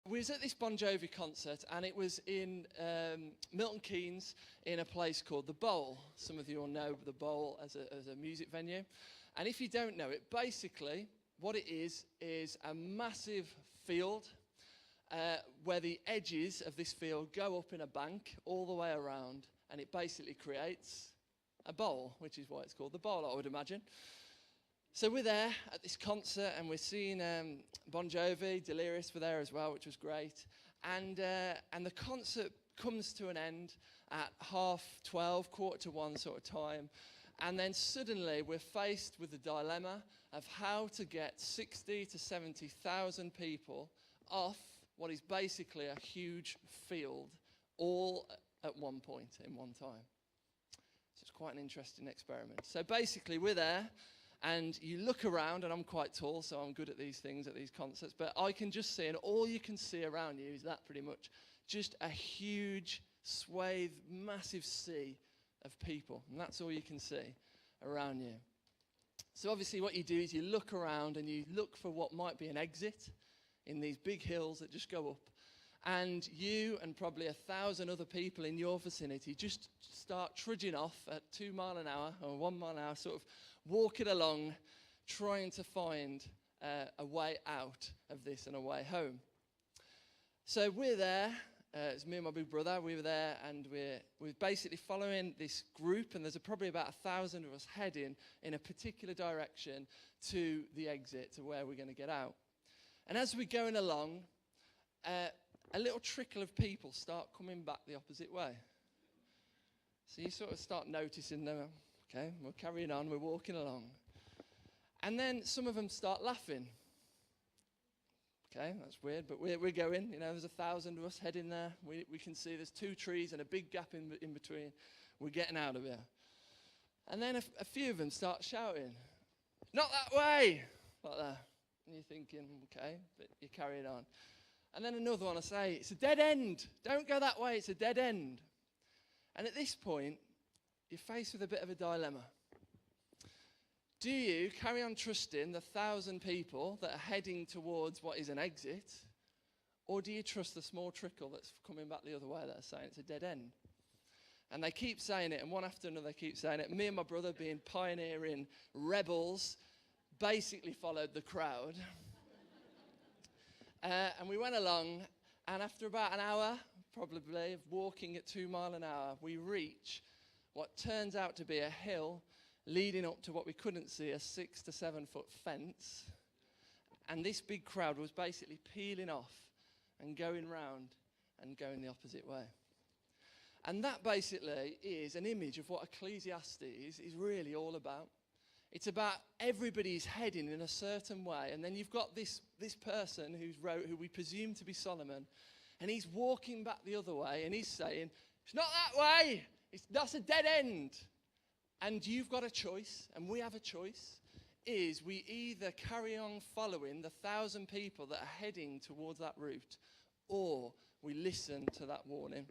We was at this Bon Jovi concert, and it was in Milton Keynes in a place called The Bowl. Some of you all know The Bowl as a music venue. And if you don't know it, basically what it is a massive field where the edges of this field go up in a bank all the way around, and it basically creates a bowl, which is why it's called The Bowl, I would imagine. So we're there at this concert, and we're seeing Bon Jovi, Delirious were there as well, which was great. And the concert comes to an end at 12:30, 1:45 sort of time. And then suddenly we're faced with the dilemma of how to get 60 to 70,000 people off what is basically a huge field all at one point in one time. So it's quite an interesting experiment. So basically we're there. And you look around, and I'm quite tall, so I'm good at these things, at these concerts. But I can just see, and all you can see around you is that pretty much. Just a huge swathe, massive sea of people. And that's all you can see around you. So obviously what you do is you look around, and you look for what might be an exit in these big hills that just go up. And you and probably 1,000 other people in your vicinity just start trudging off at 2 miles an hour or 1 mile an hour, sort of walking along, trying to find a way out of this and a way home. So we're there. It's me and my big brother. We were there, and we're basically following this group, and there's probably about 1,000 of us heading in a particular direction to the exit, to where we're going to get out. And as we're going along, a little trickle of people start coming back the opposite way. So you sort of start noticing them. Okay, we're carrying on, we're walking along. And then some of them start laughing. Okay, that's weird, but we're going. You know, there's 1,000 of us heading there. We can see there's 2 trees and a big gap in between. We're getting out of here. And then a few of them start shouting, "Not that way!" Like that. And you're thinking, okay, but you're carrying on. And then another one will say, "It's a dead end. Don't go that way, it's a dead end." And at this point, you're faced with a bit of a dilemma. Do you carry on trusting the 1,000 people that are heading towards what is an exit, or do you trust the small trickle that's coming back the other way that are saying it's a dead end? And they keep saying it, and one after another they keep saying it. Me and my brother, being pioneering rebels, basically followed the crowd. And we went along, and after about an hour, probably, of walking at 2 miles an hour, we reach what turns out to be a hill leading up to what we couldn't see, a 6 to 7 foot fence. And this big crowd was basically peeling off and going round and going the opposite way. And that basically is an image of what Ecclesiastes is really all about. It's about everybody's heading in a certain way, and then you've got this person who we presume to be Solomon, and he's walking back the other way, and he's saying, "It's not that way. That's a dead end." And you've got a choice, and we have a choice, is we either carry on following the 1,000 people that are heading towards that route, or we listen to that warning.